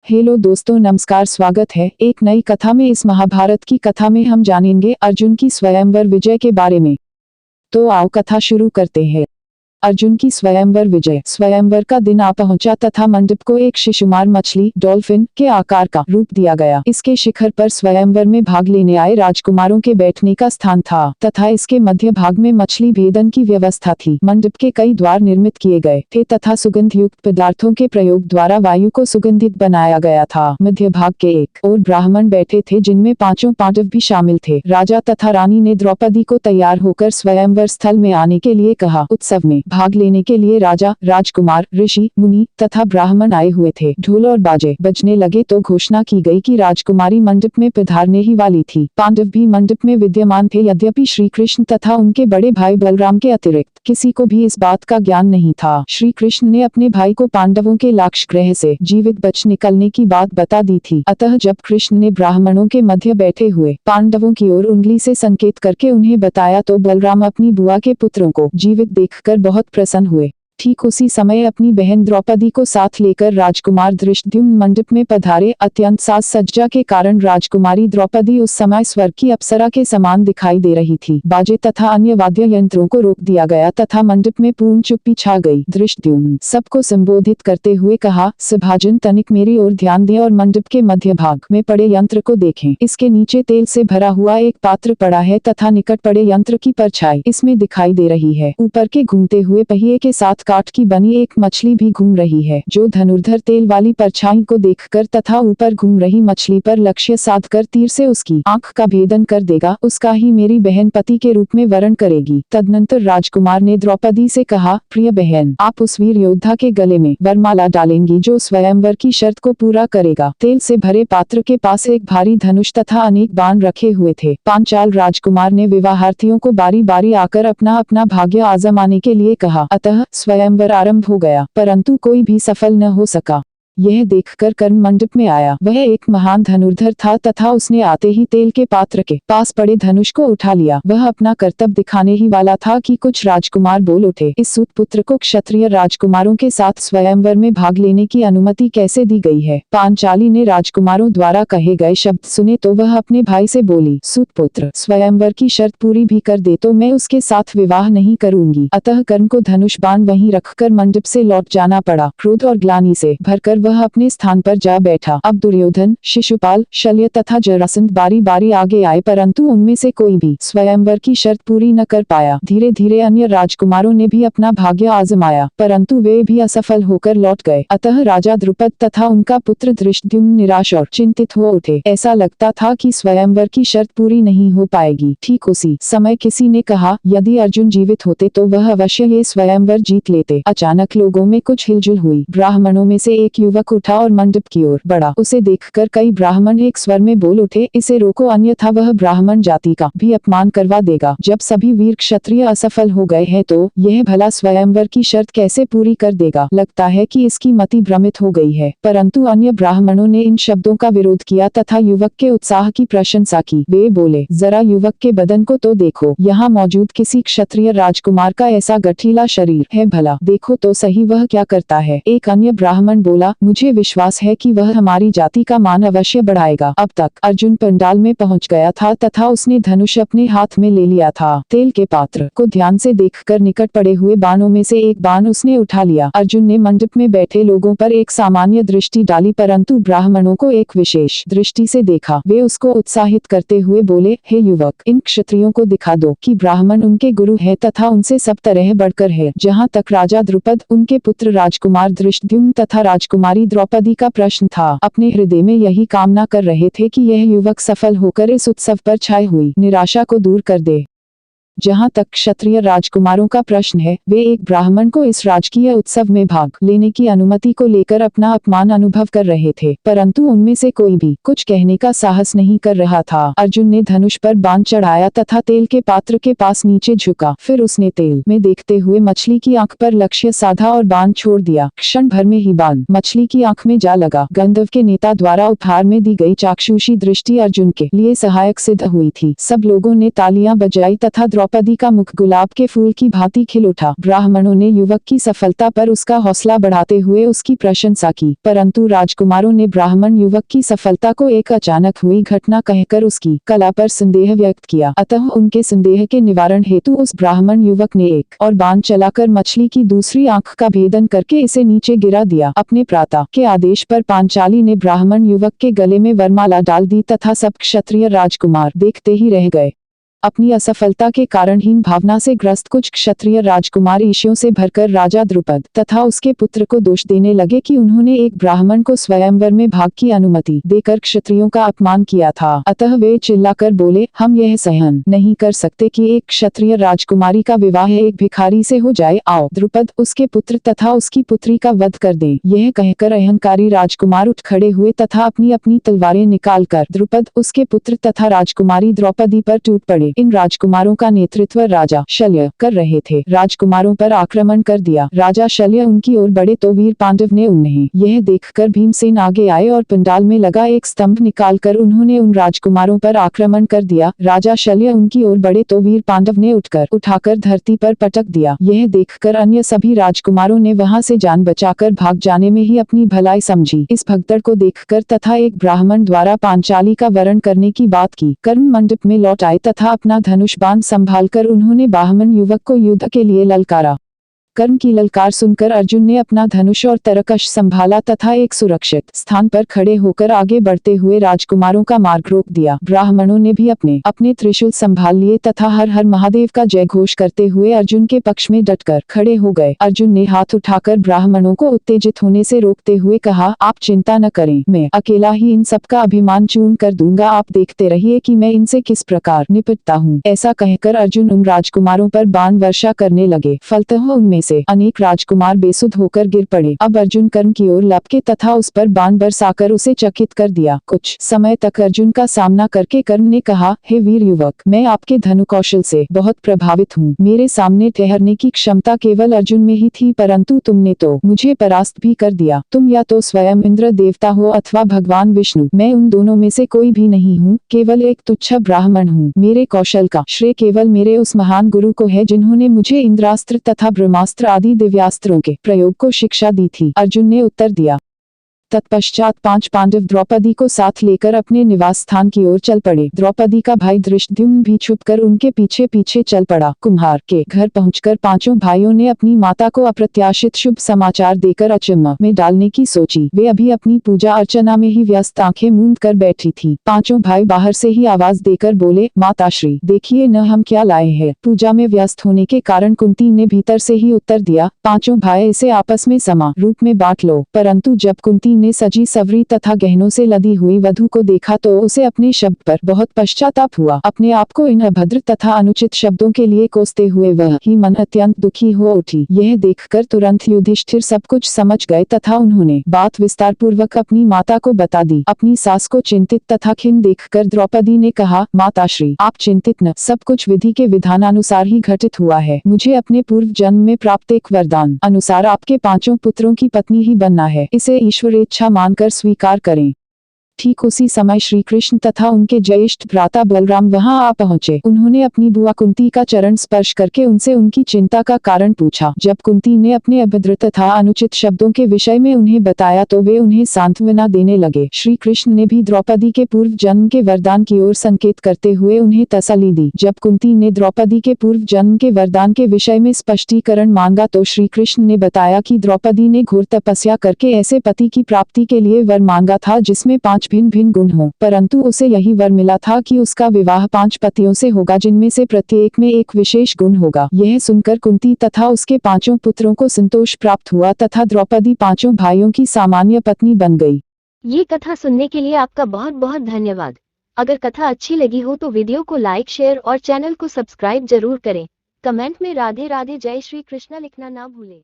Hello दोस्तों, नमस्कार। स्वागत है एक नई कथा में। इस महाभारत की कथा में हम जानेंगे अर्जुन की स्वयंवर विजय के बारे में। तो आओ कथा शुरू करते हैं। अर्जुन की स्वयंवर विजय। स्वयंवर का दिन आ पहुंचा तथा मंडप को एक शिशुमार मछली डॉल्फिन के आकार का रूप दिया गया। इसके शिखर पर स्वयंवर में भाग लेने आए राजकुमारों के बैठने का स्थान था तथा इसके मध्य भाग में मछली भेदन की व्यवस्था थी। मंडप के कई द्वार निर्मित किए गए थे तथा सुगंध युक्त पदार्थों के प्रयोग द्वारा वायु को सुगंधित बनाया गया था। मध्य भाग के एक और ब्राह्मण बैठे थे जिनमें पांचों पांडव भी शामिल थे। राजा तथा रानी ने द्रौपदी को तैयार होकर स्वयंवर स्थल में आने के लिए कहा। उत्सव में भाग लेने के लिए राजा, राजकुमार, ऋषि, मुनि तथा ब्राह्मण आए हुए थे। ढोल और बाजे बजने लगे तो घोषणा की गई कि राजकुमारी मंडप में पधारने ही वाली थी। पांडव भी मंडप में विद्यमान थे। यद्यपि श्री कृष्ण तथा उनके बड़े भाई बलराम के अतिरिक्त किसी को भी इस बात का ज्ञान नहीं था। श्री कृष्ण ने अपने भाई को पांडवों के लाक्षागृह से जीवित बच निकलने की बात बता दी थी। अतः जब कृष्ण ने ब्राह्मणों के मध्य बैठे हुए पांडवों की ओर उंगली से संकेत करके उन्हें बताया तो बलराम अपनी बुआ के पुत्रों को जीवित देखकर बहुत प्रसन्न हुए। ठीक उसी समय अपनी बहन द्रौपदी को साथ लेकर राजकुमार धृष्टद्युम्न मंडप में पधारे। अत्यंत साज सज्जा के कारण राजकुमारी द्रौपदी उस समय स्वर्ग की अप्सरा के समान दिखाई दे रही थी। बाजे तथा अन्य वाद्य यंत्रों को रोक दिया गया तथा मंडप में पूर्ण चुप्पी छा गई। धृष्टद्युम्न सबको संबोधित करते हुए कहा, सभाजन तनिक मेरी ओर ध्यान दें और मंडप के मध्य भाग में पड़े यंत्र को देखें। इसके नीचे तेल से भरा हुआ एक पात्र पड़ा है तथा निकट पड़े यंत्र की परछाई इसमें दिखाई दे रही है। ऊपर के घूमते हुए पहिए के साथ काठ की बनी एक मछली भी घूम रही है। जो धनुर्धर तेल वाली परछाई को देखकर तथा ऊपर घूम रही मछली पर लक्ष्य साधकर तीर से उसकी आंख का भेदन कर देगा, उसका ही मेरी बहन पति के रूप में वरण करेगी। तदनंतर राजकुमार ने द्रौपदी से कहा, प्रिय बहन, आप उस वीर योद्धा के गले में वरमाला डालेंगी जो स्वयंवर की शर्त को पूरा करेगा। तेल से भरे पात्र के पास एक भारी धनुष तथा अनेक बाण रखे हुए थे। पांचाल राजकुमार ने विवाहार्थियों को बारी बारी आकर अपना अपना भाग्य आजमाने के लिए कहा। अतः स्वयंवर आरंभ हो गया, परंतु कोई भी सफल न हो सका। यह देखकर कर्ण मंडप में आया। वह एक महान धनुर्धर था तथा उसने आते ही तेल के पात्र के पास पड़े धनुष को उठा लिया। वह अपना कर्तव्य दिखाने ही वाला था कि कुछ राजकुमार बोल उठे, इस सूत पुत्र को क्षत्रिय राजकुमारों के साथ स्वयंवर में भाग लेने की अनुमति कैसे दी गई है। पांचाली ने राजकुमारों द्वारा कहे गए शब्द सुने तो वह अपने भाई से बोली, सूत पुत्र, स्वयंवर की शर्त पूरी भी कर दे तो मैं उसके साथ विवाह नहीं करूंगी। अतः कर्ण को धनुष बाण वहीं रखकर मंडप से लौट जाना पड़ा। क्रोध और ग्लानि से भरकर वह अपने स्थान पर जा बैठा। अब दुर्योधन, शिशुपाल, शल्य तथा जरासंध बारी बारी आगे आए, परंतु उनमें से कोई भी स्वयंवर की शर्त पूरी न कर पाया। धीरे धीरे अन्य राजकुमारों ने भी अपना भाग्य आजमाया, परंतु वे भी असफल होकर लौट गए। अतः राजा द्रुपद तथा उनका पुत्र धृष्टद्युम्न निराश और चिंतित हो उठे। ऐसा लगता था कि स्वयंवर की शर्त पूरी नहीं हो पाएगी। ठीक उसी समय किसी ने कहा, यदि अर्जुन जीवित होते तो वह अवश्य ये स्वयंवर जीत लेते। अचानक लोगों में कुछ हिलजुल हुई। ब्राह्मणों में से एक युवक उठा और मंडप की ओर बढ़ा। उसे देखकर कई ब्राह्मण एक स्वर में बोल उठे, इसे रोको, अन्यथा वह ब्राह्मण जाति का भी अपमान करवा देगा। जब सभी वीर क्षत्रिय असफल हो गए हैं तो यह भला स्वयंवर की शर्त कैसे पूरी कर देगा। लगता है कि इसकी मति भ्रमित हो गई है। परंतु अन्य ब्राह्मणों ने इन शब्दों का विरोध किया तथा युवक के उत्साह की प्रशंसा की। वे बोले, जरा युवक के बदन को तो देखो, यहाँ मौजूद किसी क्षत्रिय राजकुमार का ऐसा गठीला शरीर है, भला देखो तो सही वह क्या करता है। एक अन्य ब्राह्मण बोला, मुझे विश्वास है कि वह हमारी जाति का मान अवश्य बढ़ाएगा। अब तक अर्जुन पंडाल में पहुंच गया था तथा उसने धनुष अपने हाथ में ले लिया था। तेल के पात्र को ध्यान से देखकर निकट पड़े हुए बाणों में से एक बाण उसने उठा लिया। अर्जुन ने मंडप में बैठे लोगों पर एक सामान्य दृष्टि डाली, परंतु ब्राह्मणों को एक विशेष दृष्टि से देखा। वे उसको उत्साहित करते हुए बोले, हे युवक, इन क्षत्रियों को दिखा दो कि ब्राह्मण उनके गुरु है तथा उनसे सब तरह बढ़कर है। जहाँ तक राजा द्रुपद, उनके पुत्र राजकुमार धृष्टद्युम्न तथा राजकुमारी द्रौपदी का प्रश्न था, अपने हृदय में यही कामना कर रहे थे कि यह युवक सफल होकर इस उत्सव पर छाई हुई निराशा को दूर कर दे। जहाँ तक क्षत्रिय राजकुमारों का प्रश्न है, वे एक ब्राह्मण को इस राजकीय उत्सव में भाग लेने की अनुमति को लेकर अपना अपमान अनुभव कर रहे थे, परंतु उनमें से कोई भी कुछ कहने का साहस नहीं कर रहा था। अर्जुन ने धनुष पर बाण चढ़ाया तथा तेल के पात्र के पास नीचे झुका। फिर उसने तेल में देखते हुए मछली की आंख पर लक्ष्य साधा और बाण छोड़ दिया। क्षण भर में ही बाण मछली की आंख में जा लगा। गंधर्व के नेता द्वारा उपहार में दी गई चाक्षुषी दृष्टि अर्जुन के लिए सहायक सिद्ध हुई थी। सब लोगों ने तालियां बजाई तथा द्रौपदी का मुख गुलाब के फूल की भांति खिल उठा। ब्राह्मणों ने युवक की सफलता पर उसका हौसला बढ़ाते हुए उसकी प्रशंसा की, परंतु राजकुमारों ने ब्राह्मण युवक की सफलता को एक अचानक हुई घटना कहकर उसकी कला पर संदेह व्यक्त किया। अतः उनके संदेह के निवारण हेतु उस ब्राह्मण युवक ने एक और बाण चलाकर मछली की दूसरी आंख का भेदन करके इसे नीचे गिरा दिया। अपने प्राता के आदेश पर पांचाली ने ब्राह्मण युवक के गले में वरमाला डाल दी तथा सब क्षत्रिय राजकुमार देखते ही रह गए। अपनी असफलता के कारण हीन भावना से ग्रस्त कुछ क्षत्रिय राजकुमार ईर्ष्या से भरकर राजा द्रुपद तथा उसके पुत्र को दोष देने लगे कि उन्होंने एक ब्राह्मण को स्वयंवर में भाग की अनुमति देकर क्षत्रियों का अपमान किया था। अतः वे चिल्लाकर बोले, हम यह सहन नहीं कर सकते कि एक क्षत्रिय राजकुमारी का विवाह एक भिखारी से हो जाए। आओ द्रुपद उसके पुत्र तथा उसकी पुत्री का वध कर दे। यह कहकर अहंकारी राजकुमार उठ खड़े हुए तथा अपनी अपनी तलवारें निकालकर द्रुपद उसके पुत्र तथा राजकुमारी द्रौपदी पर टूट पड़े। इन राजकुमारों का नेतृत्व राजा शल्य कर रहे थे। राजकुमारों पर आक्रमण कर दिया। राजा शल्य उनकी ओर बढ़े तो वीर पांडव ने उन्हें यह देखकर भीमसेन आगे आए और पंडाल में लगा एक स्तंभ निकालकर उन्होंने उन राजकुमारों पर आक्रमण कर दिया। राजा शल्य उनकी ओर बढ़े तो वीर पांडव ने उठाकर धरती पर पटक दिया। यह देखकर अन्य सभी राजकुमारों ने वहां से जान बचाकर भाग जाने में ही अपनी भलाई समझी। इस भगदड़ को देखकर तथा एक ब्राह्मण द्वारा पांचाली का वरण करने की बात की कर्ण मंडप में लौट आए तथा अपना धनुष बाण संभालकर उन्होंने ब्राह्मण युवक को युद्ध के लिए ललकारा। कर्ण की ललकार सुनकर अर्जुन ने अपना धनुष और तरकश संभाला तथा एक सुरक्षित स्थान पर खड़े होकर आगे बढ़ते हुए राजकुमारों का मार्ग रोक दिया। ब्राह्मणों ने भी अपने अपने त्रिशूल संभाल लिए तथा हर हर महादेव का जय घोष करते हुए अर्जुन के पक्ष में डटकर खड़े हो गए। अर्जुन ने हाथ उठाकर ब्राह्मणों को उत्तेजित होने से रोकते हुए कहा, आप चिंता न करें, मैं अकेला ही इन सबका अभिमान चूर्ण कर दूंगा। आप देखते रहिए कि मैं इनसे किस प्रकार निपटता हूँ। ऐसा कहकर अर्जुन उन राजकुमारों पर बाण वर्षा करने लगे। फलतः उनमें से अनेक राजकुमार बेसुध होकर गिर पड़े। अब अर्जुन कर्ण की ओर लपके तथा उस पर बाण बरसाकर उसे चकित कर दिया। कुछ समय तक अर्जुन का सामना करके कर्ण ने कहा, हे वीर युवक, मैं आपके धनु कौशल से बहुत प्रभावित हूँ। मेरे सामने ठहरने की क्षमता केवल अर्जुन में ही थी, परंतु तुमने तो मुझे परास्त भी कर दिया। तुम या तो स्वयं इंद्र देवता हो अथवा भगवान विष्णु। मैं उन दोनों में से कोई भी नहीं हूँ, केवल एक तुच्छ ब्राह्मण हूँ। मेरे कौशल का श्रेय केवल मेरे उस महान गुरु को है जिन्होंने मुझे इंद्रास्त्र तथा ब्रह्मास्त्र आदि दिव्यास्त्रों के प्रयोग को शिक्षा दी थी। अर्जुन ने उत्तर दिया। तत्पश्चात 5 पांडव द्रौपदी को साथ लेकर अपने निवास स्थान की ओर चल पड़े। द्रौपदी का भाई धृष्टद्युम्न भी छुपकर उनके पीछे पीछे चल पड़ा। कुम्हार के घर पहुंचकर पांचों भाइयों ने अपनी माता को अप्रत्याशित शुभ समाचार देकर अचंभा में डालने की सोची। वे अभी अपनी पूजा अर्चना में ही व्यस्त आंखें मूंद कर बैठी थी। पांचों भाई बाहर से ही आवाज देकर बोले, माताश्री देखिए न हम क्या लाए हैं। पूजा में व्यस्त होने के कारण कुंती ने भीतर से ही उत्तर दिया, पांचों भाई इसे आपस में समा रूप में बांट लो। परंतु जब कुंती ने सजी सवरी तथा गहनों से लदी हुई वधू को देखा तो उसे अपने शब्द पर बहुत पश्चाताप हुआ। अपने आप को इन अभद्र तथा अनुचित शब्दों के लिए कोसते हुए वह ही मन अत्यंत दुखी हो उठी। यह देखकर तुरंत युधिष्ठिर सब कुछ समझ गए तथा उन्होंने बात विस्तार पूर्वक अपनी माता को बता दी। अपनी सास को चिंतित तथा खिन्न देखकर द्रौपदी ने कहा, माताश्री आप चिंतित न, सब कुछ विधि के विधानानुसार ही घटित हुआ है। मुझे अपने पूर्व जन्म में प्राप्त एक वरदान अनुसार आपके 5 पुत्रों की पत्नी ही बनना है। इसे ईश्वरेच्छा मानकर स्वीकार करें। ठीक उसी समय श्री कृष्ण तथा उनके ज्येष्ठ भ्राता बलराम वहां आ पहुंचे। उन्होंने अपनी बुआ कुंती का चरण स्पर्श करके उनसे उनकी चिंता का कारण पूछा। जब कुंती ने अपने अभद्र तथा अनुचित शब्दों के विषय में उन्हें बताया तो वे उन्हें सांत्वना देने लगे। श्री कृष्ण ने भी द्रौपदी के पूर्व जन्म के वरदान की ओर संकेत करते हुए उन्हें तसल्ली दी। जब कुंती ने द्रौपदी के पूर्व जन्म के वरदान के विषय में स्पष्टीकरण मांगा तो श्री कृष्ण ने बताया कि द्रौपदी ने घोर तपस्या करके ऐसे पति की प्राप्ति के लिए वर मांगा था जिसमें 5 भिन्न भिन्न गुण हो, परंतु उसे यही वर मिला था कि उसका विवाह 5 पतियों से होगा जिनमें से प्रत्येक में एक विशेष गुण होगा। यह सुनकर कुंती तथा उसके 5 पुत्रों को संतोष प्राप्त हुआ तथा द्रौपदी 5 भाइयों की सामान्य पत्नी बन गई। ये कथा सुनने के लिए आपका बहुत बहुत धन्यवाद। अगर कथा अच्छी लगी हो तो वीडियो को लाइक, शेयर और चैनल को सब्सक्राइब जरूर करें। कमेंट में राधे राधे जय श्री कृष्णा लिखना ना भूलें।